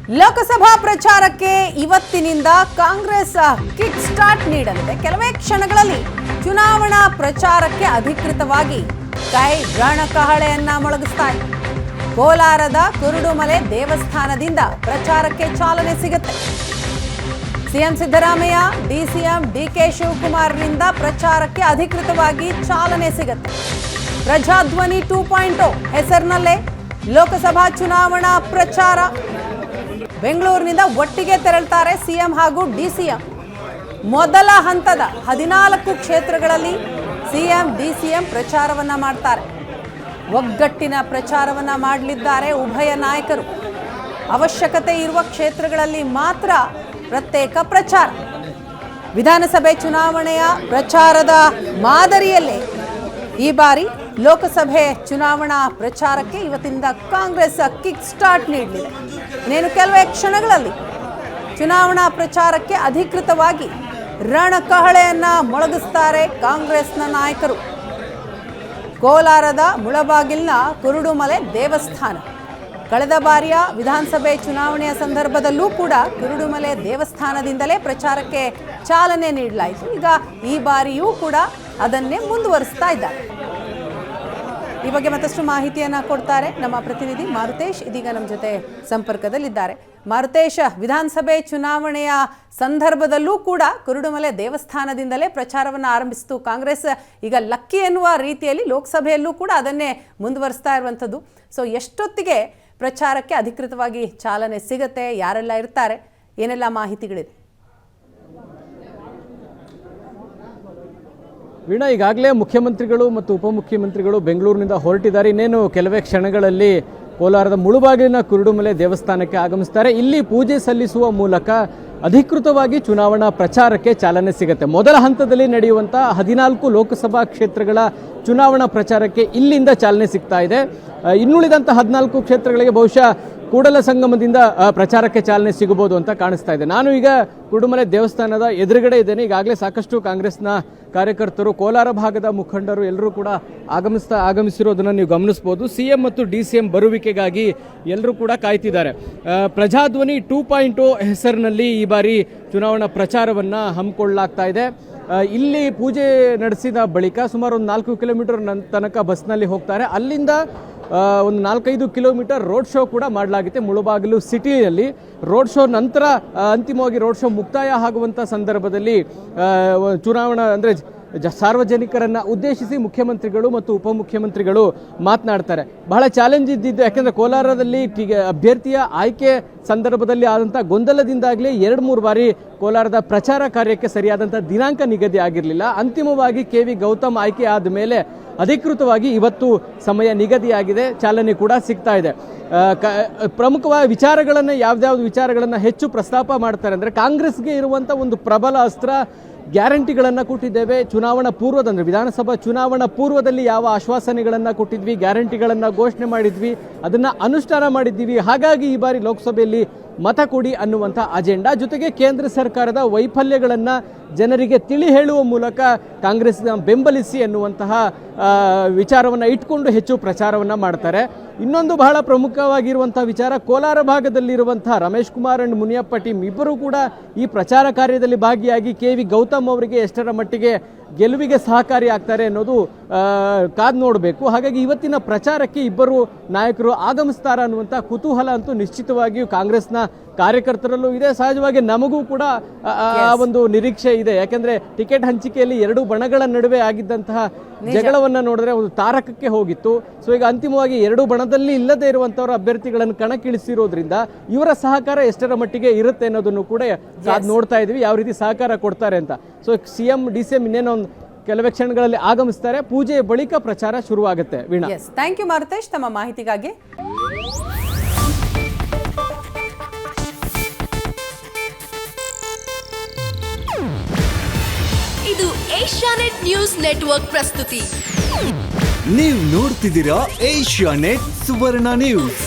ಲೋಕಸಭಾ ಪ್ರಚಾರಕ್ಕೆ ಇವತ್ತಿನಿಂದ Congress kick start ನೀಡಲಿದೆ. ಕೆಲವೇ ಕ್ಷಣಗಳಲ್ಲಿ ಚುನಾವಣಾ ಪ್ರಚಾರಕ್ಕೆ ಅಧಿಕೃತವಾಗಿ ಕೈ ರಣಕಹಳೆಯನ್ನ ಮೊಳಗಿಸ್ತಾ ಇದೆ. ಕೋಲಾರದ ಕುರುಡುಮಲೆ ದೇವಸ್ಥಾನದಿಂದ ಪ್ರಚಾರಕ್ಕೆ ಚಾಲನೆ ಸಿಗುತ್ತೆ. ಸಿಎಂ ಸಿದ್ದರಾಮಯ್ಯ, ಡಿಸಿಎಂ ಡಿಕೆ ಶಿವಕುಮಾರ್ನಿಂದ ಪ್ರಚಾರಕ್ಕೆ ಅಧಿಕೃತವಾಗಿ ಚಾಲನೆ ಸಿಗುತ್ತೆ. ಪ್ರಜಾಧ್ವನಿ 2.0 ಹೆಸರಿನಲ್ಲೇ ಲೋಕಸಭಾ ಚುನಾವಣಾ ಪ್ರಚಾರ. ಬೆಂಗಳೂರಿನಿಂದ ಒಟ್ಟಿಗೆ ತೆರಳುತ್ತಾರೆ ಸಿಎಂ ಹಾಗೂ ಡಿಸಿಎಂ. ಮೊದಲ ಹಂತದ 14 ಕ್ಷೇತ್ರಗಳಲ್ಲಿ ಸಿಎಂ ಡಿಸಿಎಂ ಪ್ರಚಾರವನ್ನ ಮಾಡ್ತಾರೆ. ಒಗ್ಗಟ್ಟಿನ ಪ್ರಚಾರವನ್ನ ಮಾಡಲಿದ್ದಾರೆ ಉಭಯ ನಾಯಕರು. ಅವಶ್ಯಕತೆ ಇರುವ ಕ್ಷೇತ್ರಗಳಲ್ಲಿ ಮಾತ್ರ ಪ್ರತ್ಯೇಕ ಪ್ರಚಾರ. ವಿಧಾನಸಭೆ ಚುನಾವಣೆಯ ಪ್ರಚಾರದ ಮಾದರಿಯಲ್ಲೇ ಈ ಬಾರಿ ಲೋಕಸಭೆ ಚುನಾವಣಾ ಪ್ರಚಾರಕ್ಕೆ ಇವತ್ತಿನಿಂದ ಕಾಂಗ್ರೆಸ್ ಕಿಕ್ ಸ್ಟಾರ್ಟ್ ನೀಡಲಿದೆ. ಇನ್ನೇನು ಕೆಲವೇ ಕ್ಷಣಗಳಲ್ಲಿ ಚುನಾವಣಾ ಪ್ರಚಾರಕ್ಕೆ ಅಧಿಕೃತವಾಗಿ ರಣಕಹಳೆಯನ್ನ ಮೊಳಗಿಸ್ತಾರೆ ಕಾಂಗ್ರೆಸ್ನ ನಾಯಕರು. ಕೋಲಾರದ ಮುಳಬಾಗಿಲಿನ ಕುರುಡುಮಲೆ ದೇವಸ್ಥಾನ. ಕಳೆದ ಬಾರಿಯ ವಿಧಾನಸಭೆ ಚುನಾವಣೆಯ ಸಂದರ್ಭದಲ್ಲೂ ಕೂಡ ಕುರುಡುಮಲೆ ದೇವಸ್ಥಾನದಿಂದಲೇ ಪ್ರಚಾರಕ್ಕೆ ಚಾಲನೆ ನೀಡಲಾಯಿತು. ಈಗ ಈ ಬಾರಿಯೂ ಕೂಡ ಅದನ್ನೇ ಮುಂದುವರಿಸ್ತಾ ಇದ್ದಾರೆ. ಈ ಬಗ್ಗೆ ಮತ್ತಷ್ಟು ಮಾಹಿತಿಯನ್ನ ಕೊಡ್ತಾರೆ ನಮ್ಮ ಪ್ರತಿನಿಧಿ ಮಾರುತೇಶ್. ಇದೀಗ ನಮ್ಮ ಜೊತೆ ಸಂಪರ್ಕದಲ್ಲಿದ್ದಾರೆ. ಮಾರುತೇಶ್, ವಿಧಾನಸಭೆ ಚುನಾವಣೆಯ ಸಂದರ್ಭದಲ್ಲೂ ಕೂಡ ಕುರುಡುಮಲೆ ದೇವಸ್ಥಾನದಿಂದಲೇ ಪ್ರಚಾರವನ್ನು ಆರಂಭಿಸಿತು ಕಾಂಗ್ರೆಸ್. ಈಗ ಲಕ್ಕಿ ಎನ್ನುವ ರೀತಿಯಲ್ಲಿ ಲೋಕಸಭೆಯಲ್ಲೂ ಕೂಡ ಅದನ್ನೇ ಮುಂದುವರಿಸ್ತಾ ಇರುವಂಥದ್ದು. ಸೊ ಎಷ್ಟೊತ್ತಿಗೆ ಪ್ರಚಾರಕ್ಕೆ ಅಧಿಕೃತವಾಗಿ ಚಾಲನೆ ಸಿಗತ್ತೆ? ಯಾರೆಲ್ಲ ಇರ್ತಾರೆ? ಏನೆಲ್ಲ ಮಾಹಿತಿಗಳಿದೆ? ವೀಣಾ, ಈಗಾಗಲೇ ಮುಖ್ಯಮಂತ್ರಿಗಳು ಮತ್ತು ಉಪಮುಖ್ಯಮಂತ್ರಿಗಳು ಬೆಂಗಳೂರಿನಿಂದ ಹೊರಟಿದ್ದಾರೆ. ಇನ್ನೇನು ಕೆಲವೇ ಕ್ಷಣಗಳಲ್ಲಿ ಕೋಲಾರದ ಮುಳುಬಾಗಿಲಿನ ಕುರುಡುಮಲೆ ದೇವಸ್ಥಾನಕ್ಕೆ ಆಗಮಿಸ್ತಾರೆ. ಇಲ್ಲಿ ಪೂಜೆ ಸಲ್ಲಿಸುವ ಮೂಲಕ ಅಧಿಕೃತವಾಗಿ ಚುನಾವಣಾ ಪ್ರಚಾರಕ್ಕೆ ಚಾಲನೆ ಸಿಗುತ್ತೆ. ಮೊದಲ ಹಂತದಲ್ಲಿ ನಡೆಯುವಂಥ 14 ಲೋಕಸಭಾ ಕ್ಷೇತ್ರಗಳ ಚುನಾವಣಾ ಪ್ರಚಾರಕ್ಕೆ ಇಲ್ಲಿಂದ ಚಾಲನೆ ಸಿಗ್ತಾ ಇದೆ. ಇನ್ನುಳಿದಂಥ 14 ಕ್ಷೇತ್ರಗಳಿಗೆ ಬಹುಶಃ ಕೂಡಲ ಸಂಗಮದಿಂದ ಪ್ರಚಾರಕ್ಕೆ ಚಾಲನೆ ಸಿಗಬಹುದು ಅಂತ ಕಾಣಿಸ್ತಾ ಇದೆ. ನಾನು ಈಗ ಕುರುಡುಮಲೆ ದೇವಸ್ಥಾನದ ಎದುರುಗಡೆ ಇದ್ದೇನೆ. ಈಗಾಗಲೇ ಸಾಕಷ್ಟು ಕಾಂಗ್ರೆಸ್ನ ಕಾರ್ಯಕರ್ತರು, ಕೋಲಾರ ಭಾಗದ ಮುಖಂಡರು ಎಲ್ಲರೂ ಕೂಡ ಆಗಮಿಸಿರೋದನ್ನು ನೀವು ಗಮನಿಸಬಹುದು. ಸಿಎಂ ಮತ್ತು ಡಿಸಿಎಂ ಬರುವಿಕೆಗಾಗಿ ಎಲ್ಲರೂ ಕೂಡ ಕಾಯ್ತಿದ್ದಾರೆ. ಪ್ರಜಾಧ್ವನಿ 2.0 ಹೆಸರಿನಲ್ಲಿ ಈ ಬಾರಿ ಚುನಾವಣಾ ಪ್ರಚಾರವನ್ನು ಹಮ್ಮಿಕೊಳ್ಳಲಾಗ್ತಾ ಇದೆ. ಇಲ್ಲಿ ಪೂಜೆ ನಡೆಸಿದ ಬಳಿಕ ಸುಮಾರು ಒಂದು 4 ಕಿಲೋಮೀಟರ್ ತನಕ ಬಸ್ನಲ್ಲಿ ಹೋಗ್ತಾರೆ. ಅಲ್ಲಿಂದ ಒಂದು 4-5 ಕಿಲೋಮೀಟರ್ ರೋಡ್ ಶೋ ಕೂಡ ಮಾಡಲಾಗುತ್ತೆ ಮುಳುಬಾಗಿಲು ಸಿಟಿಯಲ್ಲಿ. ರೋಡ್ ಶೋ ನಂತರ ಅಂತಿಮವಾಗಿ ರೋಡ್ ಶೋ ಮುಕ್ತಾಯ ಆಗುವಂಥ ಸಂದರ್ಭದಲ್ಲಿ ಚುನಾವಣಾ ಅಂದರೆ ಸಾರ್ವಜನಿಕರನ್ನು ಉದ್ದೇಶಿಸಿ ಮುಖ್ಯಮಂತ್ರಿಗಳು ಮತ್ತು ಉಪಮುಖ್ಯಮಂತ್ರಿಗಳು ಮಾತನಾಡ್ತಾರೆ. ಬಹಳ ಚಾಲೆಂಜ್ ಇದ್ದಿದ್ದು, ಯಾಕೆಂದರೆ ಕೋಲಾರದಲ್ಲಿ ಅಭ್ಯರ್ಥಿಯ ಆಯ್ಕೆ ಸಂದರ್ಭದಲ್ಲಿ ಆದಂಥ ಗೊಂದಲದಿಂದಾಗಲೇ 2-3 ಬಾರಿ ಕೋಲಾರದ ಪ್ರಚಾರ ಕಾರ್ಯಕ್ಕೆ ಸರಿಯಾದಂಥ ದಿನಾಂಕ ನಿಗದಿ ಆಗಿರಲಿಲ್ಲ. ಅಂತಿಮವಾಗಿ KV ಗೌತಮ್ ಆಯ್ಕೆ ಆದ ಮೇಲೆ ಅಧಿಕೃತವಾಗಿ ಇವತ್ತು ಸಮಯ ನಿಗದಿಯಾಗಿದೆ, ಚಾಲನೆ ಕೂಡ ಸಿಗ್ತಾ ಇದೆ. ಪ್ರಮುಖವಾದ ವಿಚಾರಗಳನ್ನು ಯಾವ್ದಾವ್ದು ವಿಚಾರಗಳನ್ನು ಹೆಚ್ಚು ಪ್ರಸ್ತಾಪ ಮಾಡ್ತಾರೆ ಅಂದರೆ, ಕಾಂಗ್ರೆಸ್ಗೆ ಇರುವಂಥ ಒಂದು ಪ್ರಬಲ ಅಸ್ತ್ರ ಗ್ಯಾರಂಟಿಗಳನ್ನು ಕೊಟ್ಟಿದ್ದೇವೆ. ಚುನಾವಣಾ ಪೂರ್ವದ ಅಂದರೆ ವಿಧಾನಸಭಾ ಚುನಾವಣಾ ಪೂರ್ವದಲ್ಲಿ ಯಾವ ಆಶ್ವಾಸನೆಗಳನ್ನು ಕೊಟ್ಟಿದ್ವಿ, ಗ್ಯಾರಂಟಿಗಳನ್ನು ಘೋಷಣೆ ಮಾಡಿದ್ವಿ, ಅದನ್ನು ಅನುಷ್ಠಾನ ಮಾಡಿದ್ದೀವಿ. ಹಾಗಾಗಿ ಈ ಬಾರಿ ಲೋಕಸಭೆಯಲ್ಲಿ ಮತ ಕೊಡಿ ಅನ್ನುವಂಥ ಅಜೆಂಡಾ, ಜೊತೆಗೆ ಕೇಂದ್ರ ಸರ್ಕಾರದ ವೈಫಲ್ಯಗಳನ್ನು ಜನರಿಗೆ ತಿಳಿ ಹೇಳುವ ಮೂಲಕ ಕಾಂಗ್ರೆಸ್ನ ಬೆಂಬಲಿಸಿ ಅನ್ನುವಂತಹ ವಿಚಾರವನ್ನು ಇಟ್ಕೊಂಡು ಹೆಚ್ಚು ಪ್ರಚಾರವನ್ನು ಮಾಡ್ತಾರೆ. ಇನ್ನೊಂದು ಬಹಳ ಪ್ರಮುಖವಾಗಿರುವಂಥ ವಿಚಾರ, ಕೋಲಾರ ಭಾಗದಲ್ಲಿರುವಂಥ ರಮೇಶ್ ಕುಮಾರ್ ಅಂಡ್ ಮುನಿಯಪ್ಪ ಟೀಮ್ ಇಬ್ಬರು ಕೂಡ ಈ ಪ್ರಚಾರ ಕಾರ್ಯದಲ್ಲಿ ಭಾಗಿಯಾಗಿ KV ಗೌತಮ್ ಅವರಿಗೆ ಎಷ್ಟರ ಮಟ್ಟಿಗೆ ಗೆಲುವಿಗೆ ಸಹಕಾರಿ ಆಗ್ತಾರೆ ಅನ್ನೋದು ಕಾದು ನೋಡಬೇಕು. ಹಾಗಾಗಿ ಇವತ್ತಿನ ಪ್ರಚಾರಕ್ಕೆ ಇಬ್ಬರು ನಾಯಕರು ಆಗಮಿಸ್ತಾರ ಅನ್ನುವಂಥ ಕುತೂಹಲ ಅಂತೂ ನಿಶ್ಚಿತವಾಗಿಯೂ ಕಾಂಗ್ರೆಸ್ನ ಕಾರ್ಯಕರ್ತರಲ್ಲೂ ಇದೆ. ಸಹಜವಾಗಿ ನಮಗೂ ಕೂಡ ಆ ಒಂದು ನಿರೀಕ್ಷೆ ಇದೆ. ಯಾಕೆಂದರೆ ಟಿಕೆಟ್ ಹಂಚಿಕೆಯಲ್ಲಿ 2 ಬಣಗಳ ನಡುವೆ ಆಗಿದ್ದಂತಹ ಜಗಳವನ್ನು ನೋಡಿದ್ರೆ ಒಂದು ತಾರಕಕ್ಕೆ ಹೋಗಿತ್ತು. ಸೊ ಈಗ ಅಂತಿಮವಾಗಿ 2 ಬಣದಲ್ಲಿ ಇಲ್ಲದೆ ಇರುವಂಥವ್ರ ಅಭ್ಯರ್ಥಿಗಳನ್ನು ಕಣಕ್ಕಿಳಿಸಿರೋದ್ರಿಂದ ಇವರ ಸಹಕಾರ ಎಷ್ಟರ ಮಟ್ಟಿಗೆ ಇರುತ್ತೆ ಅನ್ನೋದನ್ನು ಕೂಡ ನೋಡ್ತಾ ಇದ್ವಿ, ಯಾವ ರೀತಿ ಸಹಕಾರ ಕೊಡ್ತಾರೆ ಅಂತ. ಸೊ ಸಿಎಂ ಡಿಸಿಎಂ ಇನ್ನೇನೋ ಒಂದು ಕೆಲವೇ ಕ್ಷಣಗಳಲ್ಲಿ ಆಗಮಿಸ್ತಾರೆ. ಪೂಜೆ ಬಳಿಕ ಪ್ರಚಾರ ಶುರುವಾಗುತ್ತೆ. ವೀಣಾ, ಥ್ಯಾಂಕ್ ಯು ಮಾರುತೇಶ್ ತಮ್ಮ ಮಾಹಿತಿಗಾಗಿ. ಇದು ಏಷ್ಯಾನೆಟ್ ನ್ಯೂಸ್ ನೆಟ್ವರ್ಕ್ ಪ್ರಸ್ತುತಿ. ನೀವು ನೋಡ್ತಿದ್ದೀರಾ ಏಷ್ಯಾನೆಟ್ ಸುವರ್ಣ ನ್ಯೂಸ್.